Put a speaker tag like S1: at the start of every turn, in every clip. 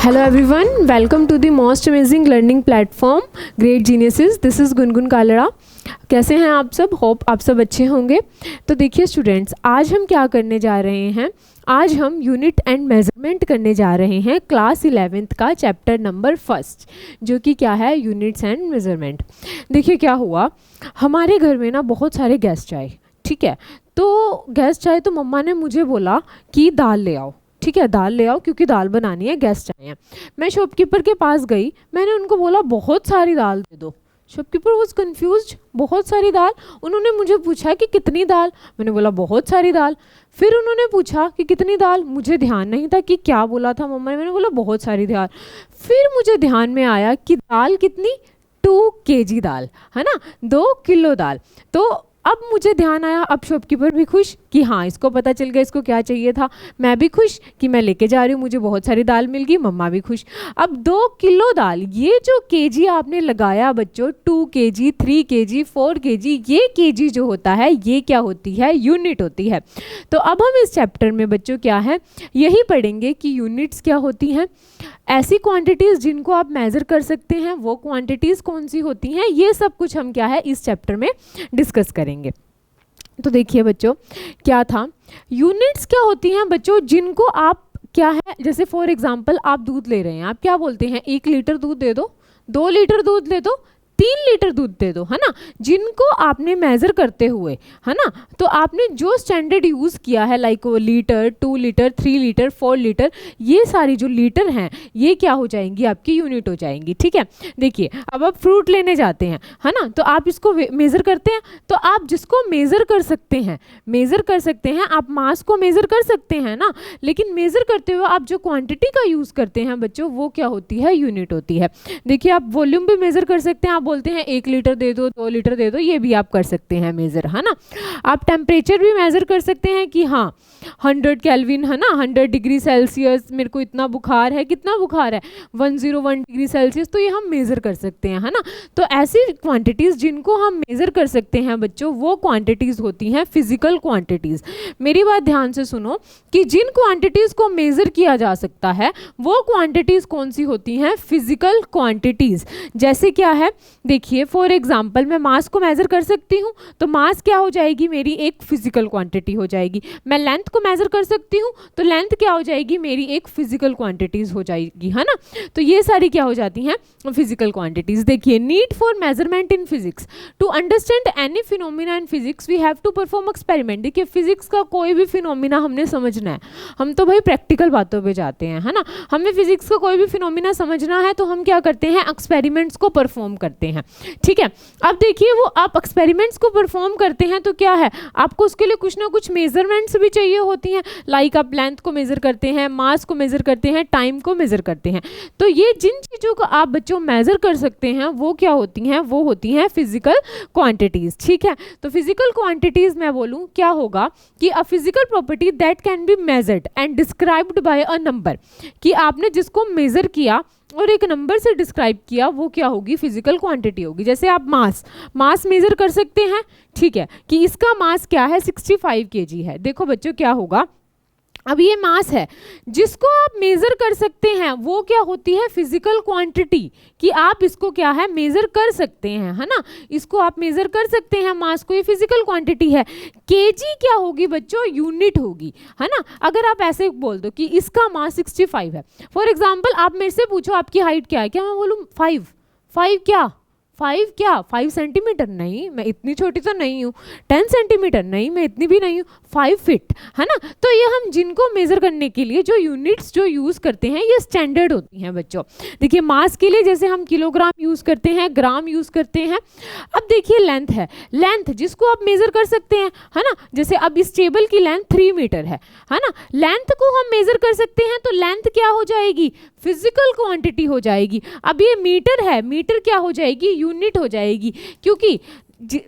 S1: Hello everyone, welcome to the most amazing learning platform Great Geniuses. This is Gungun Kalra. कैसे हैं आप सब? Hope आप सब अच्छे होंगे. तो देखिए स्टूडेंट्स, आज हम क्या करने जा रहे हैं? आज हम यूनिट एंड मेजरमेंट करने जा रहे हैं क्लास 11th का चैप्टर नंबर 1, जो कि क्या है? Units and measurement. देखिए क्या हुआ, हमारे घर में ना बहुत सारे गेस्ट आए. ठीक है, तो गेस्ट आए तो मम्मा ने मुझे बोला कि दाल ले आओ. ठीक है, दाल ले आओ क्योंकि दाल बनानी है, गेस्ट आए हैं. मैं शॉपकीपर के पास गई, मैंने उनको बोला बहुत सारी दाल दे दो. शॉपकीपर वाज कंफ्यूज्ड, बहुत सारी दाल. उन्होंने मुझे पूछा कि कितनी दाल, मैंने बोला बहुत सारी दाल. फिर उन्होंने पूछा कि कितनी दाल, मुझे ध्यान नहीं था कि क्या बोला था मम्मा ने, मैंने बोला बहुत सारी दाल. फिर मुझे ध्यान में आया कि दाल कितनी, 2 kg दाल है ना, 2 किलो दाल. तो अब मुझे ध्यान आया, अब शॉपकीपर भी खुश कि हाँ इसको पता चल गया इसको क्या चाहिए था. मैं भी खुश कि मैं लेके जा रही हूँ, मुझे बहुत सारी दाल मिल गई. मम्मा भी खुश. अब 2 किलो दाल, ये जो केजी आपने लगाया बच्चों, 2 kg, 3 kg, 4 kg, ये केजी जो होता है ये क्या होती है? यूनिट होती है. तो अब हम इस चैप्टर में बच्चों क्या है, यही पढ़ेंगे कि यूनिट्स क्या होती हैं, ऐसी क्वांटिटीज़ जिनको आप मेज़र कर सकते हैं वो क्वांटिटीज़ कौन सी होती हैं, ये सब कुछ हम क्या है इस चैप्टर में डिस्कस करेंगे. तो देखिए बच्चों क्या था, यूनिट्स क्या होती हैं बच्चों, जिनको आप क्या है, जैसे फॉर एग्जांपल आप दूध ले रहे हैं, आप क्या बोलते हैं? 1 लीटर दूध दे दो, 2 लीटर दूध दे दो, 3 लीटर दूध दे दो, है ना. जिनको आपने मेज़र करते हुए, है ना, तो आपने जो स्टैंडर्ड यूज़ किया है, like litre, 2 litre, 3 litre, 4 litre, ये सारी जो लीटर हैं ये क्या हो जाएंगी? आपकी यूनिट हो जाएंगी. ठीक है, देखिए अब आप फ्रूट लेने जाते हैं, है ना, तो आप इसको मेज़र करते हैं. तो आप जिसको मेज़र कर सकते हैं, मेज़र कर सकते हैं, आप मास को मेज़र कर सकते हैं ना, लेकिन मेज़र करते हुए आप जो क्वांटिटी का यूज़ करते हैं बच्चों, वो क्या होती है? यूनिट होती है. देखिए आप वॉल्यूम भी मेज़र कर सकते हैं, आप बोलते हैं 1 लीटर दे दो, 2 लीटर दे दो, ये भी आप कर सकते हैं मेज़र, है ना. आप टेम्परेचर भी मेज़र कर सकते हैं कि हाँ 100 केल्विन, है ना, 100 डिग्री सेल्सियस, मेरे को इतना बुखार है, कितना बुखार है? 101 डिग्री सेल्सियस. तो ये हम मेज़र कर सकते हैं, है ना. तो ऐसी क्वांटिटीज़ जिनको हम मेज़र कर सकते हैं बच्चों, वो क्वांटिटीज़ होती हैं फिजिकल क्वांटिटीज़. मेरी बात ध्यान से सुनो कि जिन क्वांटिटीज़ को मेज़र किया जा सकता है वो क्वांटिटीज़ कौन सी होती हैं? Physical quantities. जैसे क्या है, देखिए फॉर एग्जांपल मैं मास को मेज़र कर सकती हूँ, तो मास क्या हो जाएगी? मेरी एक फिजिकल क्वांटिटी हो जाएगी. मैं लेंथ को मेज़र कर सकती हूँ, तो लेंथ क्या हो जाएगी? मेरी एक फिजिकल क्वांटिटीज़ हो जाएगी, है ना. तो ये सारी क्या हो जाती हैं? Physical quantities. देखिए need for measurement in physics, to understand any phenomena in physics we have to perform experiment. देखिए फिजिक्स का कोई भी फिनोमिना हमने समझना है, हम तो भाई प्रैक्टिकल बातों पे जाते हैं, है ना. हमें फिजिक्स का कोई भी फिनोमिना समझना है तो हम क्या करते हैं? एक्सपेरिमेंट्स को परफॉर्म करते हैं. ठीक है, अब देखिए वो आप एक्सपेरिमेंट्स को परफॉर्म करते हैं तो क्या है, आपको उसके लिए कुछ ना कुछ मेजरमेंट्स भी चाहिए होती हैं. लाइक आप लेंथ को मेज़र करते हैं, मास को मेज़र करते हैं, टाइम को मेज़र करते हैं. तो ये जिन चीज़ों को आप बच्चों मेज़र कर सकते हैं वो क्या होती हैं? वो होती हैं फिजिकल क्वांटिटीज़. ठीक है, तो फिजिकल क्वांटिटीज़ मैं बोलूँ क्या होगा कि a physical property that can be measured and described bye a number, कि आपने जिसको मेज़र किया और एक नंबर से डिस्क्राइब किया वो क्या होगी? फिजिकल क्वांटिटी होगी. जैसे आप मास मेज़र कर सकते हैं, ठीक है, कि इसका मास क्या है? 65 kg है. देखो बच्चों क्या होगा, अब ये मास है, जिसको आप मेज़र कर सकते हैं वो क्या होती है? फिजिकल क्वांटिटी, कि आप इसको क्या है? मेज़र कर सकते हैं, है ना, इसको आप मेज़र कर सकते हैं मास को, ये फिजिकल क्वांटिटी है. केजी क्या होगी बच्चों? यूनिट होगी, है ना. अगर आप ऐसे बोल दो कि इसका मास 65 है, फॉर एग्जाम्पल आप मेरे से पूछो आपकी हाइट क्या है, क्या मैं बोलूँ 5 क्या 5 सेंटीमीटर? नहीं, मैं इतनी छोटी तो नहीं हूँ. 10 सेंटीमीटर? नहीं, मैं इतनी भी नहीं हूँ. 5 फीट, है ना. तो ये हम जिनको मेज़र करने के लिए जो यूनिट्स जो यूज़ करते हैं ये स्टैंडर्ड होती हैं बच्चों. देखिए मास के लिए जैसे हम किलोग्राम यूज़ करते हैं, ग्राम यूज़ करते हैं. अब देखिए लेंथ है, लेंथ जिसको आप मेज़र कर सकते हैं, है ना. जैसे अब इस टेबल की लेंथ 3 मीटर है ना. लेंथ को हम मेज़र कर सकते हैं, तो लेंथ क्या हो जाएगी? फिजिकल क्वांटिटी हो जाएगी. अब ये मीटर है, मीटर क्या हो जाएगी? यूनिट हो जाएगी. क्योंकि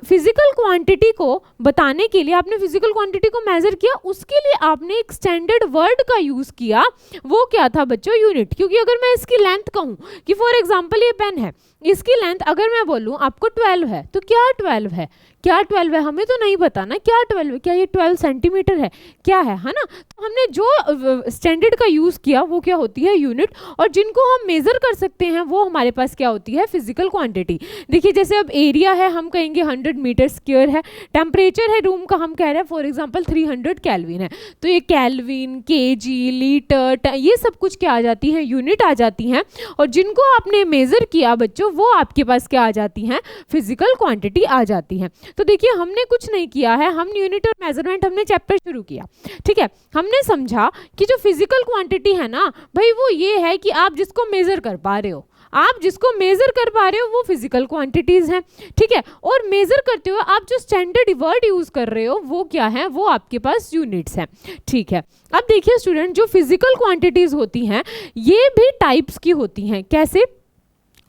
S1: फिजिकल क्वांटिटी को बताने के लिए आपने फिजिकल क्वांटिटी को मेजर किया, उसके लिए आपने एक स्टैंडर्ड वर्ड का यूज किया, वो क्या था बच्चों? यूनिट. क्योंकि अगर मैं इसकी लेंथ कहूँ कि फॉर एग्जांपल ये पेन है, इसकी लेंथ अगर मैं बोलूँ आपको 12 है, तो क्या 12 है, क्या 12 है, हमें तो नहीं पता ना क्या 12 है, क्या ये 12 सेंटीमीटर है, क्या है ना। तो हमने जो स्टैंडर्ड का यूज़ किया वो क्या होती है, यूनिट, और जिनको हम मेज़र कर सकते हैं वो हमारे पास क्या होती है, फिजिकल क्वांटिटी। देखिए जैसे अब एरिया है हम कहेंगे 100 मीटर स्क्वायर है, टेम्परेचर है रूम का हम कह रहे हैं फॉर एग्जांपल 300 केल्विन है, तो ये केल्विन, केजी, लीटर, ये सब कुछ क्या आ जाती है, यूनिट आ जाती हैं, और जिनको आपने मेज़र किया बच्चों वो आपके पास क्या आ जाती हैं, फिजिकल क्वांटिटी आ जाती हैं। तो देखिए हमने कुछ नहीं किया है, हम यूनिट और मेजरमेंट हमने चैप्टर शुरू किया, ठीक है, हमने समझा कि जो फिजिकल क्वांटिटी है ना भाई वो ये है कि आप जिसको मेजर कर पा रहे हो, आप जिसको मेजर कर पा रहे हो वो फिजिकल क्वांटिटीज हैं, ठीक है, और मेजर करते हुए आप जो स्टैंडर्ड वर्ड यूज कर रहे हो वो क्या है, वो आपके पास यूनिट्स हैं, ठीक है। अब देखिए स्टूडेंट, जो फिजिकल क्वांटिटीज होती हैं ये भी टाइप्स की होती हैं, कैसे,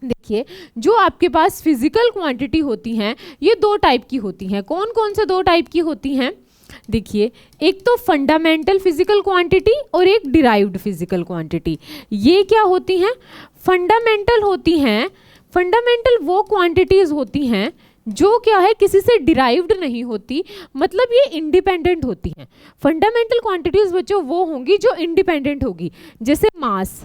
S1: देखिए जो आपके पास फिजिकल क्वांटिटी होती हैं ये दो टाइप की होती हैं, कौन कौन से दो टाइप की होती हैं, देखिए एक तो फंडामेंटल फिजिकल क्वांटिटी और एक डिराइव्ड फिजिकल क्वांटिटी। ये क्या होती हैं, फंडामेंटल होती हैं, फंडामेंटल वो क्वांटिटीज होती हैं जो क्या है किसी से डिराइव्ड नहीं होती, मतलब ये इंडिपेंडेंट होती हैं। फंडामेंटल क्वांटिटीज बच्चों वो होंगी जो इंडिपेंडेंट होगी, जैसे मास,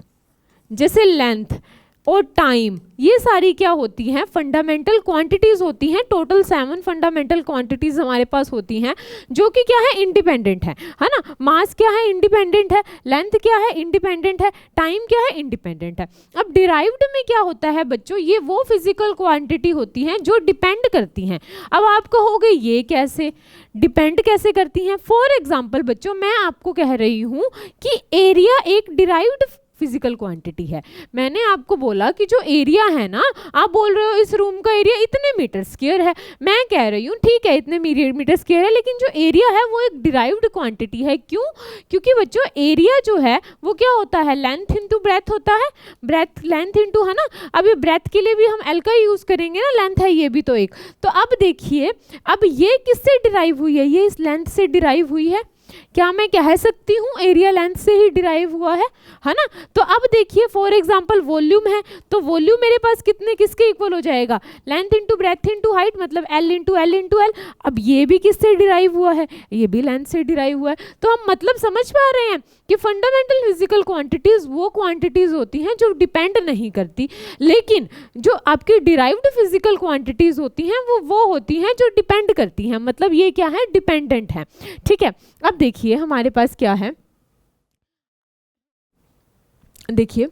S1: जैसे लेंथ और टाइम, ये सारी क्या होती हैं, फंडामेंटल क्वांटिटीज होती हैं। टोटल 7 फंडामेंटल क्वांटिटीज हमारे पास होती हैं जो कि क्या है, इंडिपेंडेंट है ना। मास क्या है, इंडिपेंडेंट है, लेंथ क्या है, इंडिपेंडेंट है, टाइम क्या है, इंडिपेंडेंट है। अब डिराइव्ड में क्या होता है बच्चों, ये वो फिजिकल क्वांटिटी होती हैं जो डिपेंड करती हैं। अब आप कहोगे ये कैसे, डिपेंड कैसे करती हैं। फॉर एग्जाम्पल बच्चों मैं आपको कह रही हूँ कि एरिया एक डिराइव्ड फिजिकल क्वांटिटी है। मैंने आपको बोला कि जो एरिया है ना, आप बोल रहे हो इस रूम का एरिया इतने मीटर स्क्वायर है, मैं कह रही हूँ ठीक है इतने मीटर स्क्वायर है, लेकिन जो एरिया है वो एक डिराइव्ड क्वांटिटी है। क्यों, क्योंकि बच्चों एरिया जो है वो क्या होता है, लेंथ इंटू ब्रेथ होता है, ब्रेथ लेंथ इंटू, है ना। अब ये ब्रेथ के लिए भी हम एल का यूज करेंगे ना, लेंथ है ये भी तो एक। तो अब देखिए अब ये किससे डिराइव हुई है, ये इस लेंथ से डिराइव हुई है। क्या मैं कह सकती हूँ एरिया लेंथ से ही डिराइव हुआ है ना। तो अब देखिए फॉर एग्जांपल वॉल्यूम है, तो वॉल्यूम मेरे पास कितने किसके इक्वल हो जाएगा, length into breadth into height, मतलब L into L into L. अब ये भी किससे डिराइव हुआ है, ये भी लेंथ से डिराइव हुआ है। तो हम मतलब समझ पा रहे हैं कि फंडामेंटल फिजिकल क्वांटिटीज वो क्वांटिटीज होती हैं जो डिपेंड नहीं करती, लेकिन जो आपकी डिराइव्ड फिजिकल क्वांटिटीज होती हैं वो होती हैं जो डिपेंड करती हैं, मतलब ये क्या है, डिपेंडेंट है, ठीक है। अब देखिए हमारे पास क्या है, देखिए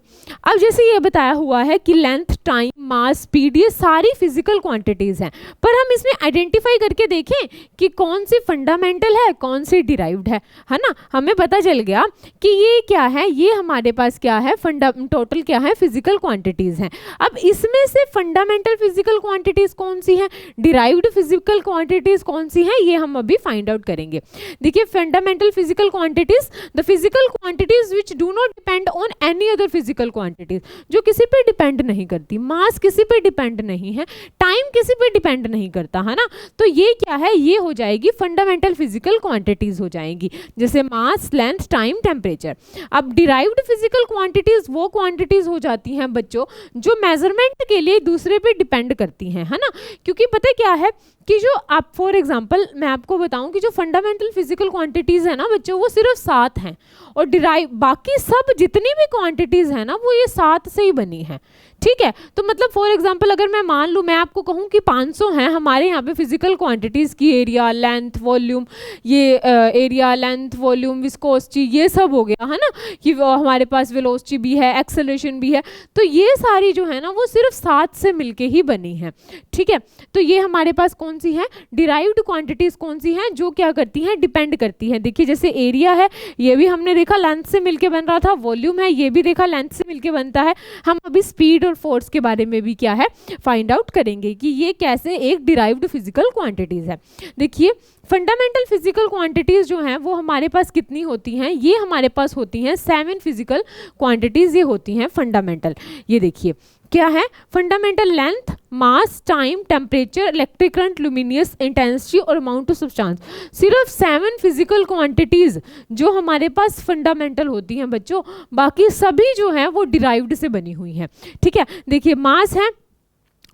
S1: अब जैसे ये बताया हुआ है कि लेंथ, टाइम, मास, स्पीड ये सारी फिजिकल क्वांटिटीज हैं, पर हम इसमें आइडेंटिफाई करके देखें कि कौन सी फंडामेंटल है कौन सी डिराइव्ड है ना। हमें पता चल गया कि ये क्या है, ये हमारे पास क्या है, टोटल क्या है, फिजिकल क्वांटिटीज हैं। अब इसमें से फंडामेंटल फिजिकल क्वांटिटीज कौन सी हैं, डिराइव्ड फिजिकल क्वांटिटीज कौन सी हैं, ये हम अभी फाइंड आउट करेंगे। देखिए fundamental physical quantities, the physical quantities which do not depend on any other physical quantities, जो किसी पे डिपेंड नहीं करती, मास किसी पे डिपेंड नहीं है, टाइम किसी पे डिपेंड नहीं करता, है ना। तो ये क्या है, ये हो जाएगी फंडामेंटल फिजिकल क्वांटिटीज हो जाएंगी, जैसे मास, लेंथ, टाइम, टेम्परेचर। अब डिराइव्ड फिजिकल क्वांटिटीज वो क्वांटिटीज हो जाती हैं बच्चों जो मेजरमेंट के लिए दूसरे पे डिपेंड करती हैं, है ना। क्योंकि पता क्या है कि जो आप फॉर एग्जांपल मैं आपको बताऊं कि जो फंडामेंटल फिजिकल क्वांटिटीज है ना बच्चों वो सिर्फ 7 हैं, और डिराइव बाकी सब जितनी भी क्वांटिटीज है ना वो ये 7 से ही बनी है, ठीक है। तो मतलब फॉर एग्जांपल अगर मैं मान लूँ, मैं आपको कहूँ कि 500 हैं हमारे यहाँ पे फिजिकल क्वांटिटीज़ की, एरिया, लेंथ, वॉल्यूम, ये एरिया, लेंथ, वॉल्यूम, विस्कोसिटी, ये सब हो गया, है ना, कि हमारे पास वेलोसिटी भी है, एक्सेलरेशन भी है, तो ये सारी जो है ना वो सिर्फ 7 से मिलके ही बनी है, ठीक है। तो ये हमारे पास कौन सी है, डिराइव्ड क्वांटिटीज़ कौन सी हैं जो क्या करती हैं, डिपेंड करती हैं। देखिए जैसे एरिया है, ये भी हमने देखा लेंथ से मिलके बन रहा था, वॉल्यूम है ये भी देखा लेंथ से मिलके बनता है। हम अभी स्पीड और फोर्स के बारे में भी क्या है फाइंड आउट करेंगे कि ये कैसे एक डिराइव्ड फिजिकल क्वांटिटीज है। देखिए फंडामेंटल फिजिकल क्वांटिटीज जो हैं वो हमारे पास कितनी होती हैं, ये हमारे पास होती हैं 7 फिजिकल क्वांटिटीज, ये होती हैं फंडामेंटल। ये देखिए क्या है, fundamental length, mass, time, temperature, electric current, luminous intensity और अमाउंट ऑफ सब्सटेंस। सिर्फ 7 फिजिकल क्वांटिटीज जो हमारे पास फंडामेंटल होती हैं बच्चों, बाकी सभी जो हैं वो डिराइव्ड से बनी हुई हैं, ठीक है। देखिए मास है,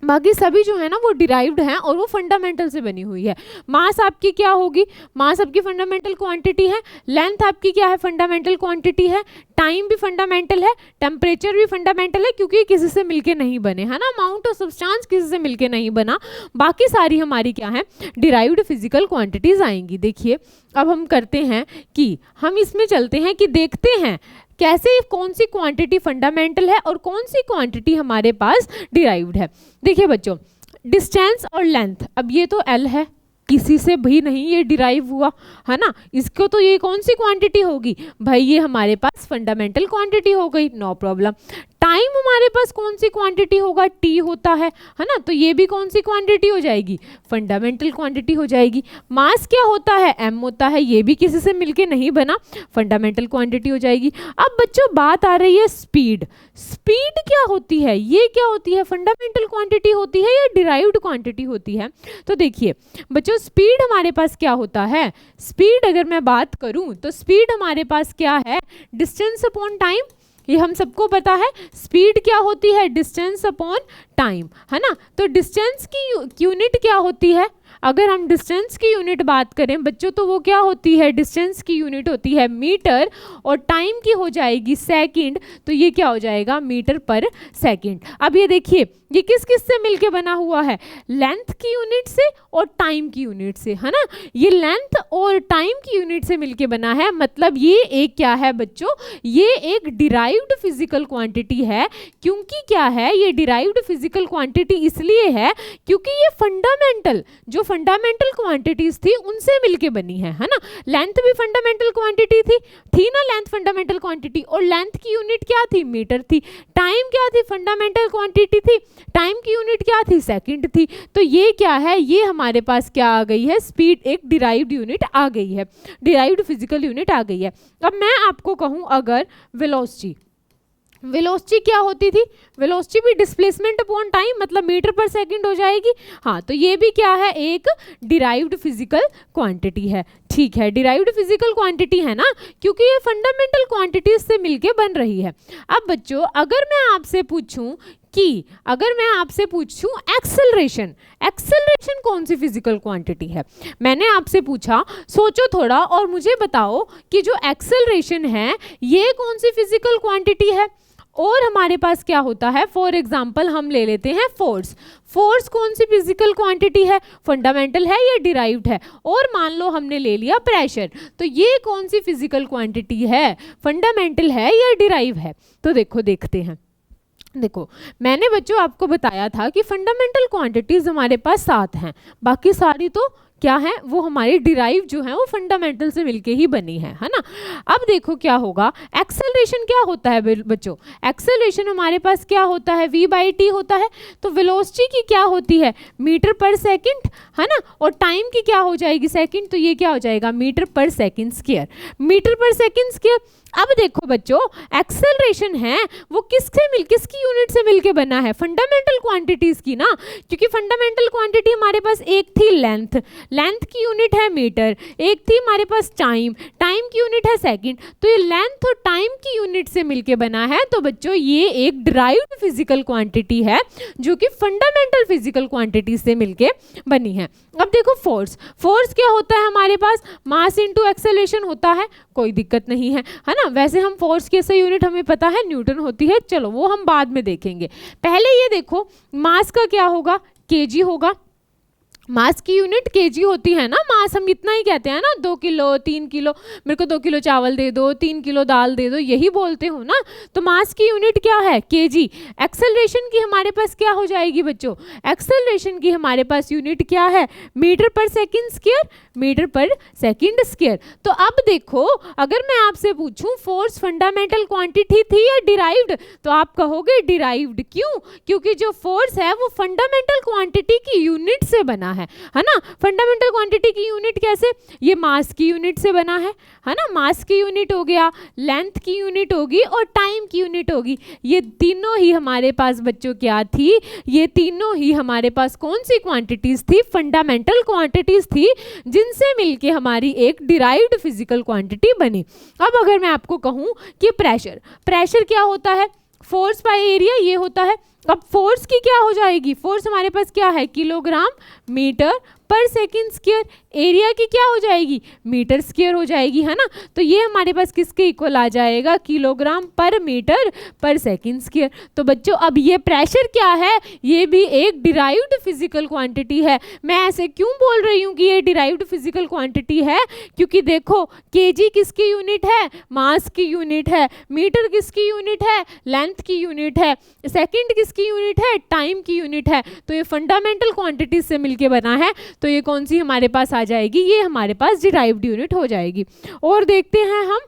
S1: बाकी सभी जो है ना वो डिराइव्ड हैं और वो फंडामेंटल से बनी हुई है। मास आपकी क्या होगी, मास आपकी फंडामेंटल क्वांटिटी है, लेंथ आपकी क्या है, फंडामेंटल क्वांटिटी है, टाइम भी फंडामेंटल है, टेम्परेचर भी फंडामेंटल है क्योंकि किसी से मिलके नहीं बने, है ना, अमाउंट ऑफ सब्सटेंस किसी से मिलके नहीं बना। बाकी सारी हमारी क्या है, डिराइव्ड फिजिकल क्वांटिटीज आएंगी। देखिए अब हम करते हैं कि हम इसमें चलते हैं कि देखते हैं कैसे कौन सी क्वांटिटी फंडामेंटल है और कौन सी क्वांटिटी हमारे पास डिराइव्ड है। देखिए बच्चों, डिस्टेंस और लेंथ, अब ये तो एल है, किसी से भी नहीं ये डिराइव हुआ, है ना, इसको तो ये कौन सी क्वांटिटी होगी भाई, ये हमारे पास फंडामेंटल क्वांटिटी हो गई, नो प्रॉब्लम। टाइम हमारे पास कौन सी क्वांटिटी होगा, टी होता है ना, तो ये भी कौन सी क्वांटिटी हो जाएगी, फंडामेंटल क्वांटिटी हो जाएगी। मास क्या होता है, एम होता है, ये भी किसी से मिलके नहीं बना, फंडामेंटल क्वांटिटी हो जाएगी। अब बच्चों बात आ रही है स्पीड, स्पीड क्या होती है, ये क्या होती है, फंडामेंटल क्वांटिटी होती है या डिराइव्ड क्वांटिटी होती है। तो देखिए बच्चों, स्पीड हमारे पास क्या होता है, स्पीड अगर मैं बात करूं तो स्पीड हमारे पास क्या है, डिस्टेंस अपॉन टाइम, ये हम सबको पता है। स्पीड क्या होती है, डिस्टेंस अपॉन टाइम, है ना। तो डिस्टेंस की यूनिट क्या होती है, अगर हम डिस्टेंस की यूनिट बात करें बच्चों तो वो क्या होती है, डिस्टेंस की यूनिट होती है मीटर और टाइम की हो जाएगी सेकंड, तो ये क्या हो जाएगा, मीटर पर सेकंड। अब ये देखिए ये किस किस से मिलके बना हुआ है, लेंथ की यूनिट से और टाइम की यूनिट से, है ना, ये लेंथ और टाइम की यूनिट से मिलके बना है, मतलब ये एक क्या है बच्चों, ये एक डिराइव्ड फिजिकल क्वांटिटी है। क्योंकि क्या है, ये डिराइव्ड फिजिकल क्वांटिटी इसलिए है क्योंकि ये फंडामेंटल, जो फंडामेंटल क्वांटिटीज थी उनसे मिलके बनी है ना। लेंथ भी फंडामेंटल क्वांटिटी थी ना, लेंथ फंडामेंटल क्वांटिटी, और लेंथ की यूनिट क्या थी, मीटर थी। टाइम क्या थी, फंडामेंटल क्वांटिटी थी, टाइम की यूनिट क्या थी, सेकंड थी। तो ये क्या है, ये हमारे पास क्या आ गई है, स्पीड एक डिराइव्ड यूनिट आ गई है, डिराइव्ड फिजिकल यूनिट आ गई है। अब मैं आपको कहूं अगर वेलोसिटी, वेलोसिटी क्या होती थी, वेलोसिटी भी डिस्प्लेसमेंट अपॉन टाइम, मतलब मीटर पर सेकंड हो जाएगी। हाँ, तो ये भी क्या है, एक डिराइव्ड फिजिकल क्वांटिटी है। ठीक है, डिराइव्ड फिजिकल क्वांटिटी है ना, क्योंकि ये फंडामेंटल क्वांटिटीज से मिलके बन रही है। अब बच्चों अगर मैं आपसे पूछूं एक्सेलरेशन, एक्सेलरेशन कौन सी फिजिकल क्वांटिटी है, मैंने आपसे पूछा, सोचो थोड़ा और मुझे बताओ कि जो एक्सेलरेशन है ये कौन सी फिजिकल क्वांटिटी है। और हमारे पास क्या होता है, फॉर एग्जाम्पल हम ले लेते हैं फोर्स, फोर्स कौन सी फिजिकल क्वांटिटी है, फंडामेंटल है या डिराइव्ड है। और मान लो हमने ले लिया प्रेशर, तो ये कौन सी फिजिकल क्वांटिटी है, फंडामेंटल है या डिराइव है। तो देखो देखते हैं, देखो मैंने बच्चों आपको बताया था कि फंडामेंटल क्वांटिटीज हमारे पास 7 हैं, बाकी सारी तो क्या है, वो हमारी डिराइव जो है वो फंडामेंटल से मिलके ही बनी है ना। अब देखो क्या होगा, एक्सेलरेशन क्या होता है बच्चों, एक्सेलरेशन हमारे पास क्या होता है, v/t होता है। तो वेलोसिटी की क्या होती है, मीटर पर सेकंड, है ना, और टाइम की क्या हो जाएगी, सेकंड, तो ये क्या हो जाएगा, मीटर पर सेकंड स्क्वायर, मीटर पर सेकंड स्क्वायर। अब देखो बच्चों, एक्सेलरेशन है वो किसकी यूनिट से मिलके बना है, फंडामेंटल क्वांटिटीज की ना, क्योंकि फंडामेंटल क्वांटिटी हमारे पास एक थी लेंथ, लेंथ की यूनिट है मीटर, एक थी हमारे पास टाइम, टाइम की यूनिट है सेकंड, तो ये लेंथ और टाइम की यूनिट से मिलके बना है। तो बच्चों ये एक डिराइव्ड फिजिकल क्वांटिटी है जो कि फंडामेंटल फिजिकल क्वांटिटी से मिलके बनी है। अब देखो फोर्स, फोर्स क्या होता है हमारे पास, मास इंटू एक्सेलरेशन होता है, कोई दिक्कत नहीं है ना। वैसे हम फोर्स की सही यूनिट हमें पता है न्यूटन होती है, चलो वो हम बाद में देखेंगे। पहले ये देखो मास का क्या होगा, केजी होगा, मास की यूनिट केजी होती है ना, मास हम इतना ही कहते हैं ना, 2 किलो 3 किलो, मेरे को 2 किलो चावल दे दो, 3 किलो दाल दे दो, यही बोलते हो ना। तो मास की यूनिट क्या है, केजी। एक्सेलरेशन की हमारे पास क्या हो जाएगी बच्चों, एक्सेलरेशन की हमारे पास यूनिट क्या है, मीटर पर सेकंड स्क्वायर, मीटर पर सेकंड स्क्वायर। तो अब देखो अगर मैं आपसे पूछूं फोर्स फंडामेंटल क्वांटिटी थी या डिराइव्ड, तो आप कहोगे डिराइव्ड। क्यों, क्योंकि जो फोर्स है वो फंडामेंटल क्वांटिटी की यूनिट से बना है ना। फंडामेंटल क्वांटिटी की यूनिट कैसे, ये मास की यूनिट से बना है ना, मास की यूनिट हो गया, लेंथ की यूनिट होगी और टाइम की यूनिट होगी। ये तीनों ही हमारे पास बच्चों क्या थी, ये तीनों ही हमारे पास कौन सी क्वांटिटीज थी, फंडामेंटल क्वांटिटीज थी, जिनसे मिलके हमारी एक डिराइव्ड फिजिकल क्वांटिटी बनी। अब अगर मैं आपको कहूं कि प्रेशर, प्रेशर क्या होता है, फोर्स बाय एरिया ये होता है, अब फोर्स की क्या हो जाएगी, फोर्स हमारे पास क्या है, किलोग्राम मीटर पर सेकेंड स्क्वायर, एरिया की क्या हो जाएगी, मीटर स्क्वायर हो जाएगी, है ना। तो ये हमारे पास किसके इक्वल आ जाएगा, किलोग्राम पर मीटर पर सेकेंड स्क्वायर। तो बच्चों अब ये प्रेशर क्या है, ये भी एक डिराइव्ड फिजिकल क्वांटिटी है। मैं ऐसे क्यों बोल रही हूँ कि ये डिराइव्ड फिजिकल क्वांटिटी है, क्योंकि देखो केजी किसकी यूनिट है, मास की यूनिट है, मीटर किसकी यूनिट है, लेंथ की यूनिट है, सेकेंड किसकी यूनिट है, टाइम की यूनिट है। तो ये फंडामेंटल क्वांटिटीज से मिलके बना है। तो ये कौन सी हमारे पास आ जाएगी, ये हमारे पास डिराइव्ड यूनिट हो जाएगी। और देखते हैं हम,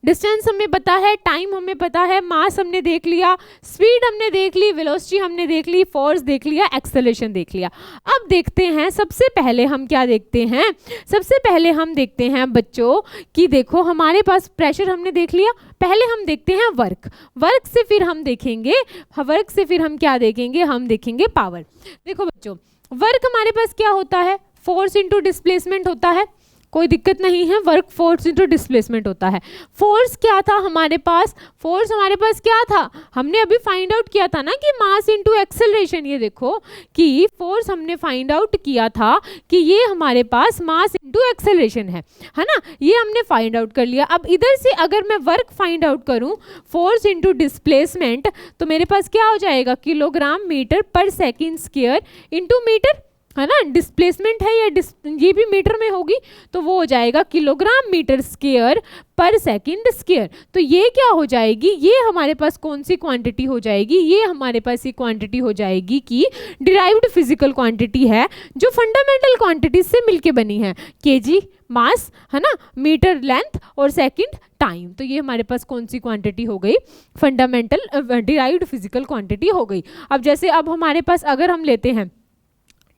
S1: डिस्टेंस हमें पता है, टाइम हमें पता है, मास हमने देख लिया, स्पीड हमने देख ली, वेलोसिटी हमने देख ली, फोर्स देख लिया, एक्सेलरेशन देख लिया। अब देखते हैं सबसे पहले हम क्या देखते हैं, सबसे पहले हम देखते हैं बच्चों कि देखो हमारे पास प्रेशर हमने देख लिया, पहले हम देखते हैं वर्क, वर्क से फिर हम देखेंगे, वर्क से फिर हम क्या देखेंगे, हम देखेंगे पावर। देखो बच्चों वर्क हमारे पास क्या होता है, फोर्स इंटू डिस्प्लेसमेंट होता है, कोई दिक्कत नहीं है, वर्क फोर्स इंटू डिस्प्लेसमेंट होता है। फोर्स क्या था हमारे पास, फोर्स हमारे पास क्या था, हमने अभी फाइंड आउट किया था ना कि मास इंटू एक्सेलरेशन। ये देखो कि फोर्स हमने फाइंड आउट किया था कि ये हमारे पास मास इंटू एक्सेलरेशन है ना, ये हमने फाइंड आउट कर लिया। अब इधर से अगर मैं वर्क फाइंड आउट करूं, फोर्स इंटू डिस्प्लेसमेंट, तो मेरे पास क्या हो जाएगा, किलोग्राम मीटर पर सेकेंड स्क्वायर इंटू मीटर, है ना, डिस्प्लेसमेंट है ये भी मीटर में होगी, तो वो हो जाएगा किलोग्राम मीटर स्क्वायर पर सेकंड स्क्वायर। तो ये क्या हो जाएगी, ये हमारे पास कौन सी क्वांटिटी हो जाएगी, ये हमारे पास ये क्वांटिटी हो जाएगी कि डिराइव्ड फिजिकल क्वांटिटी है जो फंडामेंटल क्वांटिटी से मिलके बनी है, केजी मास, है ना, मीटर लेंथ और सेकंड टाइम। तो ये हमारे पास कौन सी क्वांटिटी हो गई, फंडामेंटल डिराइव्ड फिजिकल क्वांटिटी हो गई। अब जैसे अब हमारे पास अगर हम लेते हैं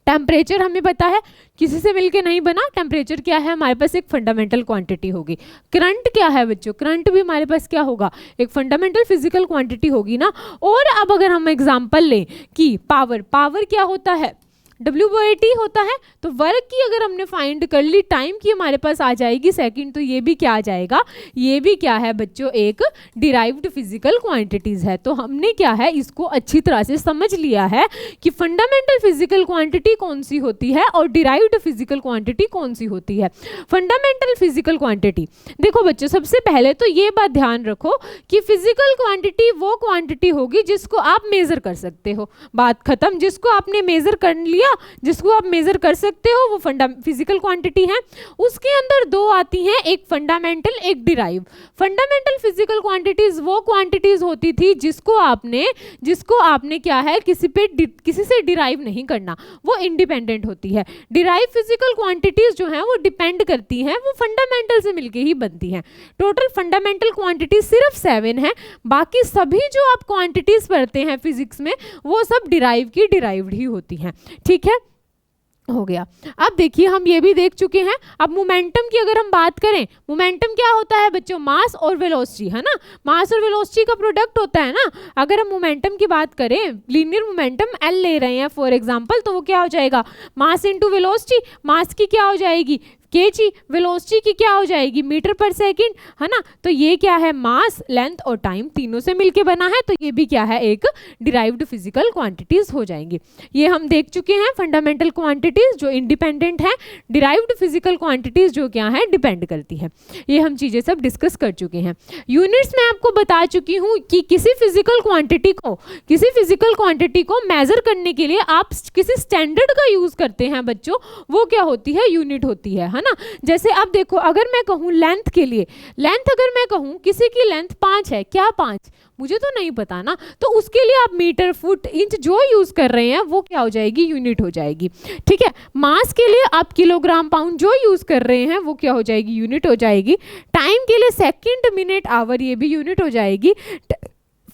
S1: टेम्परेचर, हमें पता है किसी से मिलके नहीं बना, टेम्परेचर क्या है हमारे पास एक फंडामेंटल क्वांटिटी होगी। करंट क्या है बच्चों, करंट भी हमारे पास क्या होगा, एक फंडामेंटल फिजिकल क्वांटिटी होगी ना। और अब अगर हम एग्जांपल लें कि पावर, पावर क्या होता है, W/T होता है। तो वर्क की अगर हमने फाइंड कर ली, टाइम की हमारे पास आ जाएगी सेकंड, तो ये भी क्या आ जाएगा, ये भी क्या है बच्चों, एक डिराइव्ड फिजिकल क्वांटिटीज है। तो हमने क्या है इसको अच्छी तरह से समझ लिया है कि फंडामेंटल फिजिकल क्वांटिटी कौन सी होती है और डिराइव्ड फिजिकल क्वांटिटी कौन सी होती है। फंडामेंटल फिजिकल क्वांटिटी, देखो बच्चों सबसे पहले तो ये बात ध्यान रखो कि फिजिकल क्वांटिटी वो क्वांटिटी होगी जिसको आप मेजर कर सकते हो, बात खत्म। जिसको आपने मेजर कर लिया, जिसको आप मेजर कर सकते हो, वो फिजिकल क्वांटिटी है। उसके अंदर दो आती हैं, एक फंडामेंटल एक डिराइव। फंडामेंटल फिजिकल क्वांटिटीज वो क्वांटिटीज होती थी जिसको आपने क्या है किसी से डिराइव नहीं करना, वो इंडिपेंडेंट होती है। डिराइव फिजिकल क्वांटिटीज जो हैं वो डिपेंड करती हैं, वो फंडामेंटल से मिलके ही बनती हैं। टोटल फंडामेंटल क्वांटिटी सिर्फ 7 है, बाकी सभी जो आप क्वांटिटीज पढ़ते हैं फिजिक्स में वो सब डिराइव की डिराइव्ड ही होती हैं। ठीक है, हो गया। अब देखिए हम ये भी देख चुके हैं। अब मोमेंटम की अगर हम बात करें, मोमेंटम क्या होता है बच्चों, मास और वेलोसिटी, है ना, मास और वेलोसिटी का प्रोडक्ट होता है ना। अगर हम मोमेंटम की बात करें, लीनियर मोमेंटम L ले रहे हैं फॉर एग्जांपल, तो वो क्या हो जाएगा, मास इंटू वेलोसिटी। मास की क्या हो जाएगी, केजी, वेलोसिटी की क्या हो जाएगी, मीटर पर सेकंड, है ना। तो ये क्या है, मास, लेंथ और टाइम तीनों से मिलके बना है, तो ये भी क्या है, एक डिराइव्ड फिजिकल क्वांटिटीज हो जाएंगी। ये हम देख चुके हैं फंडामेंटल क्वांटिटीज जो इंडिपेंडेंट है, डिराइव्ड फिजिकल क्वांटिटीज जो क्या है डिपेंड करती है। ये हम चीजें सब डिस्कस कर चुके हैं। यूनिट्स में आपको बता चुकी हूँ कि किसी फिजिकल क्वांटिटी को मेजर करने के लिए आप किसी स्टैंडर्ड का यूज करते हैं बच्चों, वो क्या होती है, यूनिट होती है ना। जैसे अब देखो अगर मैं कहूँ लेंथ के लिए, लेंथ अगर मैं कहूँ किसी की लेंथ 5 है, क्या 5, मुझे तो नहीं पता ना, तो उसके लिए आप मीटर, फुट, इंच जो यूज कर रहे हैं वो क्या हो जाएगी, यूनिट हो जाएगी। ठीक है, मास के लिए आप किलोग्राम, पाउंड जो यूज कर रहे हैं वो क्या हो जाएगी, यूनिट हो जाएगी। टाइम के लिए सेकंड, मिनट, आवर, ये भी यूनिट हो जाएगी।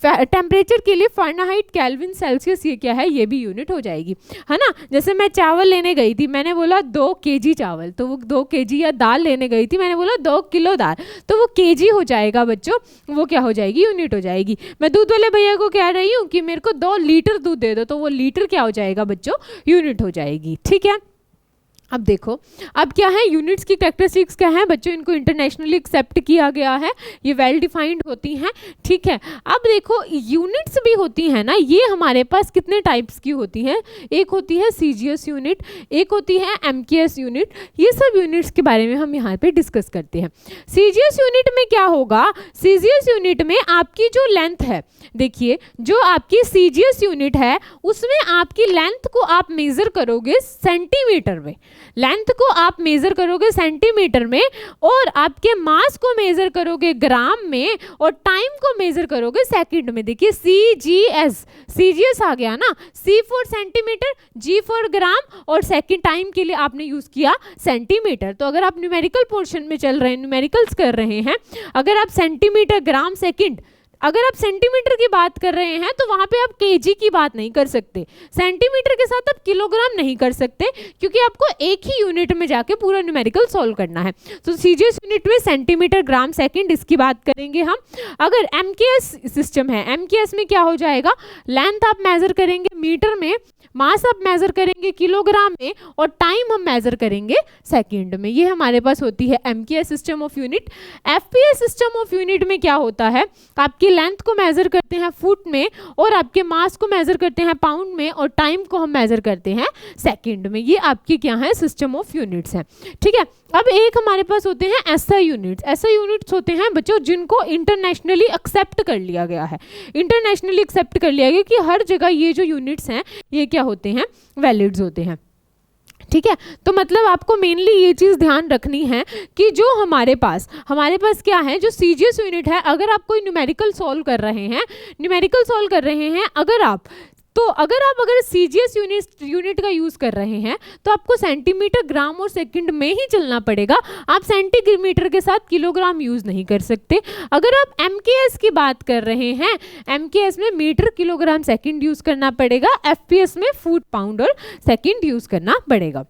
S1: टेम्परेचर के लिए फ़ारेनहाइट, केल्विन, सेल्सियस, ये क्या है, ये भी यूनिट हो जाएगी, है ना। जैसे मैं चावल लेने गई थी, मैंने बोला 2 केजी चावल, तो वो 2 केजी, या दाल लेने गई थी, मैंने बोला 2 किलो दाल, तो वो केजी हो जाएगा बच्चों, वो क्या हो जाएगी, यूनिट हो जाएगी। मैं दूध वाले भैया को कह रही हूँ कि मेरे को 2 लीटर दूध दे दो, तो वो लीटर क्या हो जाएगा बच्चों, यूनिट हो जाएगी। ठीक है, अब देखो, अब क्या है, यूनिट्स की कैरेक्टरिस्टिक्स क्या है बच्चों, इनको इंटरनेशनली एक्सेप्ट किया गया है, ये वेल डिफाइंड होती हैं, ठीक है। अब देखो यूनिट्स भी होती हैं ना, ये हमारे पास कितने टाइप्स की होती हैं, एक होती है सीजीएस यूनिट, एक होती है एमकेएस यूनिट, ये सब यूनिट्स के बारे में हम यहाँ पे डिस्कस करते हैं। सीजीएस यूनिट में क्या होगा, सीजीएस यूनिट में आपकी जो लेंथ है, देखिए जो आपकी सीजीएस यूनिट है उसमें आपकी लेंथ को आप मेजर करोगे सेंटीमीटर में, लेंथ को आप मेजर करोगे सेंटीमीटर में, और आपके मास को मेजर करोगे ग्राम में, और टाइम को मेजर करोगे सेकंड में। देखिए सीजीएस, सीजीएस आ गया ना, सी फॉर सेंटीमीटर, जी फॉर ग्राम, और सेकंड टाइम के लिए आपने यूज किया सेंटीमीटर। तो अगर आप न्यूमेरिकल पोर्शन में चल रहे हैं, न्यूमेरिकल्स कर रहे हैं, अगर आप सेंटीमीटर, ग्राम, सेकंड, अगर आप सेंटीमीटर की बात कर रहे हैं तो वहां पे आप केजी की बात नहीं कर सकते, सेंटीमीटर के साथ आप किलोग्राम नहीं कर सकते, क्योंकि आपको एक ही यूनिट में जाके पूरा न्यूमेरिकल सॉल्व करना है। तो सीजीएस यूनिट में सेंटीमीटर, ग्राम, सेकंड, इसकी बात करेंगे हम। अगर एमकेएस सिस्टम है, एमकेएस में क्या हो जाएगा, लेंथ आप मेजर करेंगे मीटर में, मास आप मेजर करेंगे किलोग्राम में, और टाइम हम मेजर करेंगे सेकंड में। ये हमारे पास होती है MKS system of unit. FPS system of unit में क्या होता है, आपकी लेंथ को मेजर करते हैं फुट में, और आपके मास को मेजर करते हैं पाउंड में, और टाइम को हम मेजर करते हैं सेकंड में। ये आपकी क्या है, सिस्टम ऑफ यूनिट्स है, ठीक है। अब एक हमारे पास होते हैं एसआई यूनिट्स। एसआई यूनिट्स होते हैं बच्चों जिनको इंटरनेशनली एक्सेप्ट कर लिया गया है, इंटरनेशनली एक्सेप्ट कर लिया गया कि हर जगह ये जो यूनिट्स हैं ये क्या होते हैं, वैलिड्स होते हैं, ठीक है। तो मतलब आपको मेनली ये चीज़ ध्यान रखनी है कि जो हमारे पास क्या है, जो सीजीएस यूनिट है, अगर आप कोई न्यूमेरिकल सॉल्व कर रहे हैं, अगर सीजीएस यूनिट का यूज़ कर रहे हैं तो आपको सेंटीमीटर, ग्राम और सेकंड में ही चलना पड़ेगा, आप सेंटीमीटर के साथ किलोग्राम यूज़ नहीं कर सकते। अगर आप एमकेएस की बात कर रहे हैं, एमकेएस में मीटर, किलोग्राम, सेकंड यूज़ करना पड़ेगा, एफपीएस में फुट, पाउंड और सेकंड यूज़ करना पड़ेगा,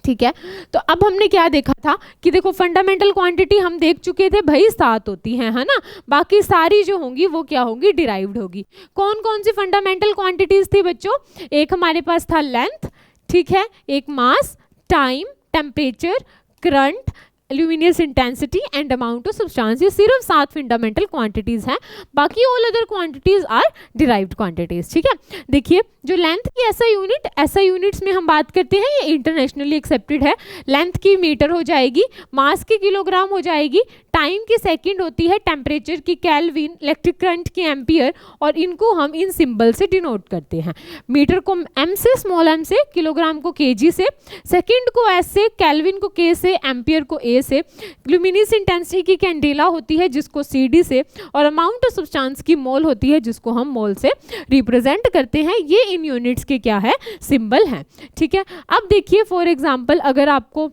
S1: ठीक है। तो अब हमने क्या देखा था कि देखो फंडामेंटल क्वांटिटी हम देख चुके थे भाई 7 होती हैं, है ना, बाकी सारी जो होंगी वो क्या होंगी, डिराइव्ड होगी। कौन कौन सी फंडामेंटल क्वांटिटीज थी बच्चों, एक हमारे पास था लेंथ, ठीक है, एक mass, time, temperature, current, luminous intensity and amount of substance. ये सिर्फ 7 फंडामेंटल क्वांटिटीज हैं, बाकी all other quantities are derived quantities, ठीक है। देखिए जो लेंथ की एसआई यूनिट्स में हम बात करते हैं, ये इंटरनेशनली एक्सेप्टेड है। लेंथ की मीटर हो जाएगी, मास की किलोग्राम हो जाएगी, टाइम की सेकंड होती है, टेम्परेचर की केल्विन, इलेक्ट्रिक करंट की एम्पियर, और इनको हम इन सिंबल से डिनोट करते हैं। मीटर को एम से, स्मॉल एम से, किलोग्राम को केजी से, सेकंड को एस से, केल्विन को के से, एम्पियर को ए से, ल्यूमिनियस इंटेंसिटी की कैंडेला होती है जिसको सीडी से, और अमाउंट ऑफ सब्सटेंस की मोल होती है जिसको हम मोल से रिप्रेजेंट करते हैं। ये इन यूनिट्स के क्या है, सिंबल हैं, ठीक है। अब देखिए फॉर एग्जांपल अगर आपको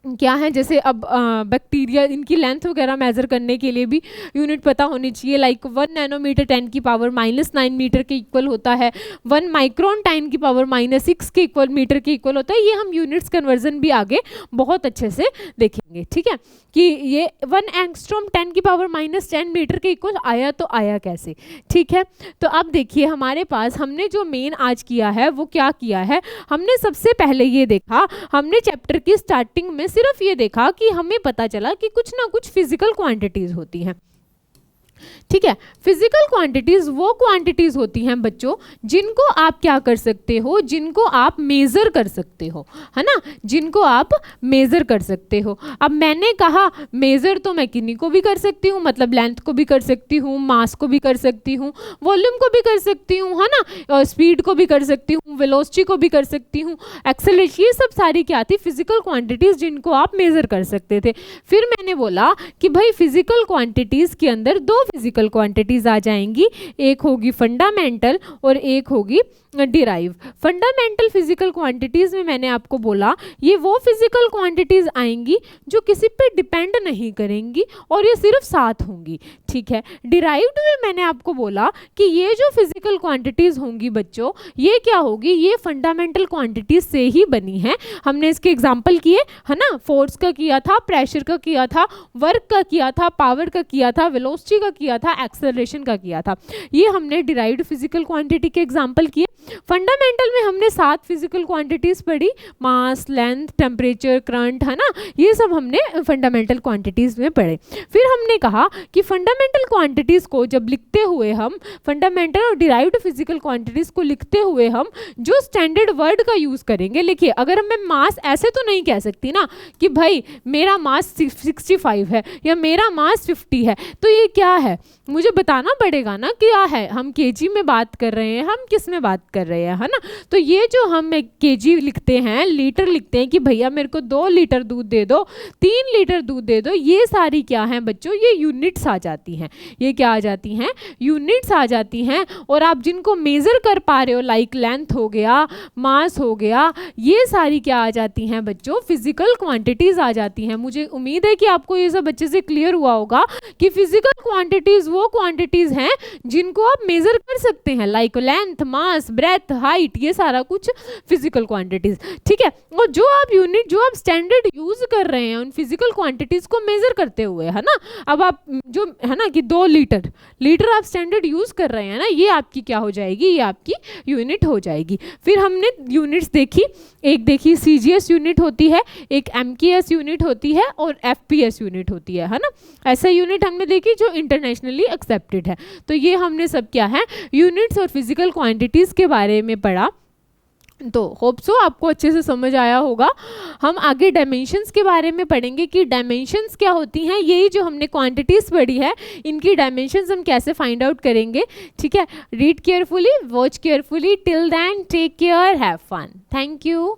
S1: क्या है, जैसे अब बैक्टीरिया, इनकी लेंथ वगैरह मेजर करने के लिए भी यूनिट पता होनी चाहिए, लाइक 1 नैनोमीटर 10 की पावर -9 मीटर के इक्वल होता है, 1 माइक्रोन 10 की पावर -6 के इक्वल मीटर के इक्वल होता है। ये हम यूनिट्स कन्वर्जन भी आगे बहुत अच्छे से देखेंगे, ठीक है, कि ये 1 एंगस्ट्रॉम 10 की पावर -10 मीटर के इक्वल आया तो आया कैसे, ठीक है। तो अब देखिए हमारे पास हमने जो मेन आज किया है वो क्या किया है, हमने सबसे पहले ये देखा, हमने चैप्टर की स्टार्टिंग में सिर्फ ये देखा कि हमें पता चला कि कुछ ना कुछ फिजिकल क्वांटिटीज होती हैं, ठीक है। फिजिकल क्वांटिटीज वो क्वांटिटीज होती हैं बच्चों जिनको आप क्या कर सकते हो, जिनको आप मेजर कर सकते हो, है ना, जिनको आप मेजर कर सकते हो। अब मैंने कहा मेजर तो मैं किन्हीं को भी कर सकती हूँ, मतलब लेंथ को भी कर सकती हूँ, मास को भी कर सकती हूँ, वॉल्यूम को भी कर सकती हूँ, है ना, स्पीड को भी कर सकती हूँ, वेलोसिटी को भी कर सकती हूँ, एक्सेलरेशन, ये सब सारी क्या थी, फिजिकल क्वांटिटीज जिनको आप मेजर कर सकते थे। फिर मैंने बोला कि भाई फिजिकल क्वांटिटीज के अंदर 2 फिजिकल क्वांटिटीज आ जाएंगी, एक होगी फंडामेंटल और एक होगी डिराइव। फंडामेंटल फिजिकल क्वांटिटीज में मैंने आपको बोला ये वो फिजिकल क्वांटिटीज आएंगी जो किसी पे डिपेंड नहीं करेंगी और ये सिर्फ 7 होंगी, ठीक है। डिराइव्ड में मैंने आपको बोला कि ये जो फिजिकल क्वांटिटीज होंगी बच्चों, ये क्या होगी, ये फंडामेंटल क्वांटिटीज से ही बनी है। हमने इसके एग्जाम्पल किए, है ना, फोर्स का किया था, प्रेशर का किया था, वर्क का किया था, पावर का किया था, वेलोसिटी का किया था, एक्सेलरेशन का किया था। ये हमने डिराइव्ड फिजिकल क्वांटिटी के एग्जाम्पल किए। फंडामेंटल में हमने 7 फिजिकल क्वांटिटीज़ पढ़ी, मास, लेंथ, टेम्परेचर, करंट, है ना, ये सब हमने फंडामेंटल क्वांटिटीज़ में पढ़े। फिर हमने कहा कि फंडामेंटल क्वांटिटीज़ को जब लिखते हुए हम, फंडामेंटल और डिराइव्ड फिजिकल क्वांटिटीज़ को लिखते हुए हम जो स्टैंडर्ड वर्ड का यूज़ करेंगे, लिखिए अगर मैं मास ऐसे तो नहीं कह सकती ना कि भाई मेरा मास 65 है या मेरा मास 50 है, तो ये क्या है, मुझे बताना पड़ेगा ना क्या है, हम केजी में बात कर रहे हैं, हम किस में बात कर रहे हैं, है ना। तो ये जो हम केजी लिखते हैं, लीटर लिखते हैं कि भैया मेरे को 2 लीटर दूध दे दो, 3 लीटर दूध दे दो, ये सारी क्या हैं बच्चों, ये यूनिट्स आ जाती हैं। ये क्या आ जाती हैं, यूनिट्स आ जाती हैं। और आप जिनको मेज़र कर पा रहे हो, लाइक लेंथ हो गया, मास हो गया, ये सारी क्या आ जाती हैं बच्चों, फिजिकल क्वांटिटीज़ आ जाती हैं। मुझे उम्मीद है कि आपको ये सब अच्छे से क्लियर हुआ होगा कि फिजिकल क्वांटिटीज़ वो क्वांटिटीज़ हैं जिनको आप मेज़र कर सकते हैं, लाइक लेंथ, मास, ब्रेथ, हाइट, ये सारा कुछ फिजिकल क्वांटिटीज़, ठीक है। और जो आप यूनिट, जो आप स्टैंडर्ड यूज़ कर रहे हैं उन फिजिकल क्वांटिटीज़ को मेज़र करते हुए, है ना, अब आप जो है ना कि 2 लीटर आप स्टैंडर्ड यूज़ कर रहे हैं ना, ये आपकी क्या हो जाएगी, ये आपकी यूनिट हो जाएगी। फिर हमने यूनिट्स देखी, एक देखी सीजीएस यूनिट होती है, एक एमकेएस यूनिट होती है और एफपीएस यूनिट होती है ना। ऐसा यूनिट हमने देखी जो इंटरनेशनली एक्सेप्टेड है। तो ये हमने सब क्या है, यूनिट्स और फिजिकल क्वांटिटीज़ के बारे में पढ़ा। तो होप सो आपको अच्छे से समझ आया होगा। हम आगे डायमेंशंस के बारे में पढ़ेंगे कि डायमेंशंस क्या होती हैं, यही जो हमने क्वांटिटीज़ पढ़ी है इनकी डायमेंशंस हम कैसे फाइंड आउट करेंगे, ठीक है। Read carefully, watch carefully, till then take care, have fun, thank you.